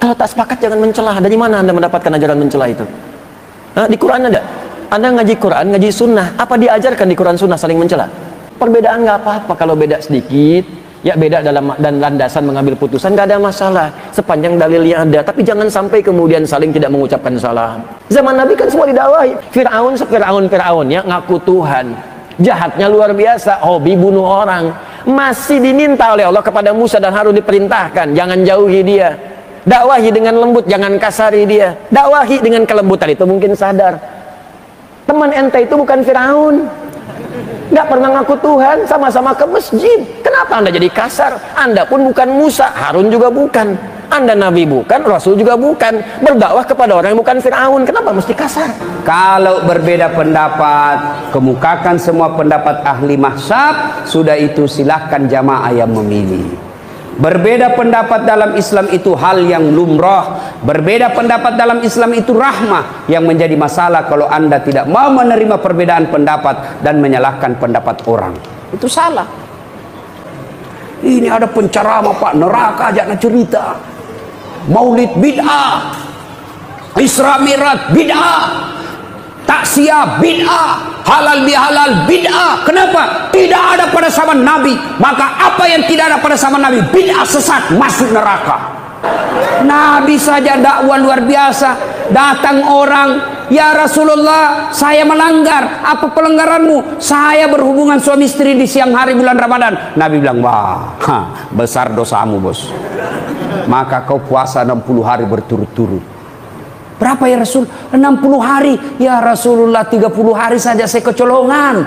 Kalau tak sepakat jangan mencela. Dari mana Anda mendapatkan ajaran mencela itu? Di Quran ada? Anda ngaji Quran, ngaji sunnah, apa diajarkan di Quran sunnah saling mencela? Perbedaan nggak apa-apa, kalau beda sedikit, ya beda dalam dan landasan mengambil putusan nggak ada masalah, sepanjang dalilnya ada. Tapi jangan sampai kemudian saling tidak mengucapkan salam. Zaman Nabi kan semua didakwahi. Fir'aun ya ngaku Tuhan, jahatnya luar biasa, hobi bunuh orang, masih diminta oleh Allah kepada Musa dan Harun diperintahkan, jangan jauhi dia. Dakwahi dengan lembut, jangan kasari dia. Dakwahi dengan kelembutan, itu mungkin sadar. Teman ente itu bukan Firaun, nggak pernah ngaku Tuhan, sama-sama ke masjid. Kenapa Anda jadi kasar? Anda pun bukan Musa, Harun juga bukan. Anda Nabi bukan, Rasul juga bukan. Berdakwah kepada orang yang bukan Firaun, kenapa mesti kasar? Kalau berbeda pendapat, kemukakan semua pendapat ahli mazhab, sudah itu silahkan jamaah yang memilih. Berbeda pendapat dalam Islam itu hal yang lumrah. Berbeda pendapat dalam Islam itu rahmah. Yang menjadi masalah kalau Anda tidak mau menerima perbedaan pendapat dan menyalahkan pendapat orang, itu salah. Ini ada penceramah Pak, neraka aja nak cerita. Maulid bid'ah, Isra Mi'raj bid'ah, taksiyah bid'ah, halal bihalal bid'ah. Kenapa? Tidak ada pada zaman Nabi. Maka apa yang tidak ada pada zaman Nabi, bid'ah, sesat, masuk neraka. Nabi saja dakwah luar biasa. Datang orang, ya Rasulullah, saya melanggar. Apa pelanggaranmu? Saya berhubungan suami istri di siang hari bulan Ramadan. Nabi bilang, wah, besar dosamu bos. Maka kau puasa 60 hari berturut-turut. Berapa ya Rasul? 60 hari. Ya Rasulullah, 30 hari saja saya kecolongan,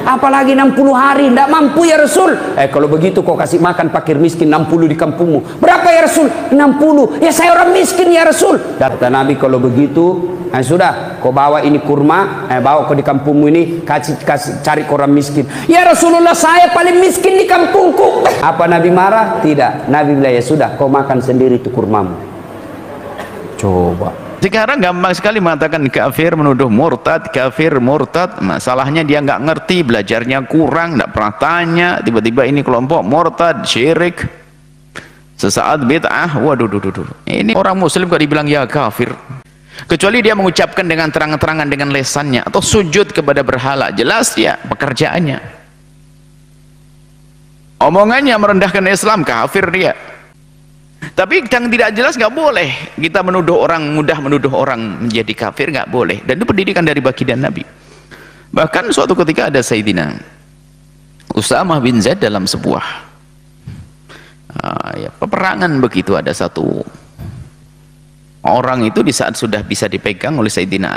apalagi 60 hari. Tidak mampu ya Rasul. Kalau begitu kau kasih makan fakir miskin 60 di kampungmu. Berapa ya Rasul? 60. Ya saya orang miskin ya Rasul. Kata Nabi, kalau begitu sudah, kau bawa ini kurma, bawa kau di kampungmu ini, kasih cari ke orang miskin. Ya Rasulullah, saya paling miskin di kampungku. Apa Nabi marah? Tidak. Nabi bilang, ya sudah, kau makan sendiri itu kurmamu. Coba. Sekarang gampang sekali mengatakan kafir, menuduh murtad, kafir, murtad. Masalahnya dia nggak ngerti, belajarnya kurang, nggak pernah tanya. Tiba-tiba ini kelompok murtad, syirik, sesaat bid'ah. Waduh, ini orang muslim kok dibilang ya kafir. Kecuali dia mengucapkan dengan terang-terangan dengan lesannya, atau sujud kepada berhala, jelas ya pekerjaannya. Omongannya merendahkan Islam, kafir dia. Tapi yang tidak jelas nggak boleh kita menuduh orang, mudah menuduh orang menjadi kafir, nggak boleh. Dan itu pendidikan dari baginda Nabi. Bahkan suatu ketika ada Sayyidina Usamah bin Zaid dalam sebuah peperangan begitu, ada satu orang itu di saat sudah bisa dipegang oleh Sayyidina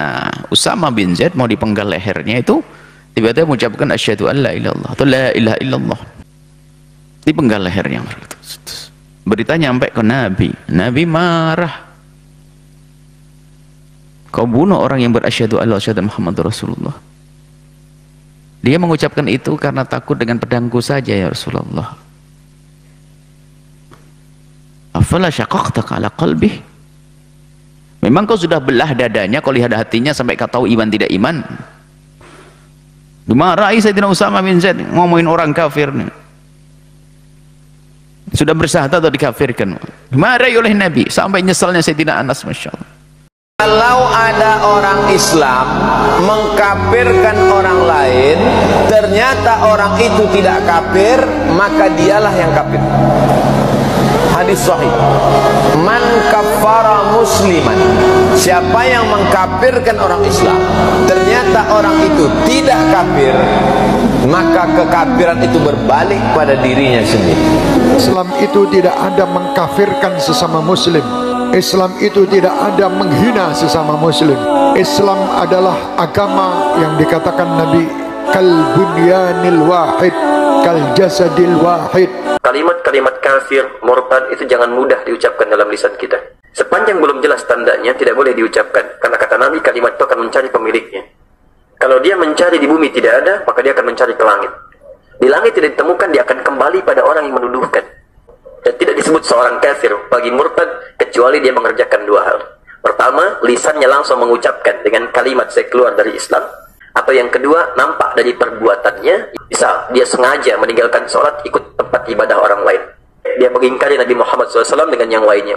Usamah bin Zaid, mau dipenggal lehernya itu, tiba-tiba mengucapkan asyhadu an la ilaha illallah atau la ilaha illallah, dipenggal lehernya. Berita nyampe ke Nabi, Nabi marah. Kau bunuh orang yang berasyhadu alla ilaha Muhammadur Rasulullah. Dia mengucapkan itu karena takut dengan pedangku saja ya Rasulullah. Afala syaqaqta ala qalbih? Memang kau sudah belah dadanya, kau lihat hatinya sampai kau tahu iman tidak iman? Dimarahi Sayyidina Usamah bin Zaid, ngomongin orang kafir nih. Sudah bersahadat atau dikafirkan, dimarahi oleh Nabi sampai nyesalnya Sayyidina Anas, Masya Allah. Kalau ada orang Islam mengkafirkan orang lain, ternyata orang itu tidak kafir, maka dialah yang kafir. Hadis sahih, man kafara musliman, siapa yang mengkafirkan orang Islam ternyata orang itu tidak kafir, maka kekafiran itu berbalik pada dirinya sendiri. Islam itu tidak ada mengkafirkan sesama muslim. Islam itu tidak ada menghina sesama muslim. Islam adalah agama yang dikatakan Nabi kal bunyanil wahid, kal jasadil wahid. Kalimat-kalimat kafir, murtad itu jangan mudah diucapkan dalam lisan kita. Sepanjang belum jelas tandanya, tidak boleh diucapkan. Karena kata Nabi, kalimat itu akan mencari pemiliknya. Kalau dia mencari di bumi tidak ada, maka dia akan mencari ke langit. Di langit tidak ditemukan, dia akan kembali pada orang yang menuduhkan. Dan tidak disebut seorang kafir bagi murtad kecuali dia mengerjakan dua hal. Pertama, lisannya langsung mengucapkan dengan kalimat saya keluar dari Islam. Atau yang kedua, nampak dari perbuatannya, bisa dia sengaja meninggalkan sholat ikut tempat ibadah orang lain. Dia mengingkari Nabi Muhammad SAW dengan yang lainnya.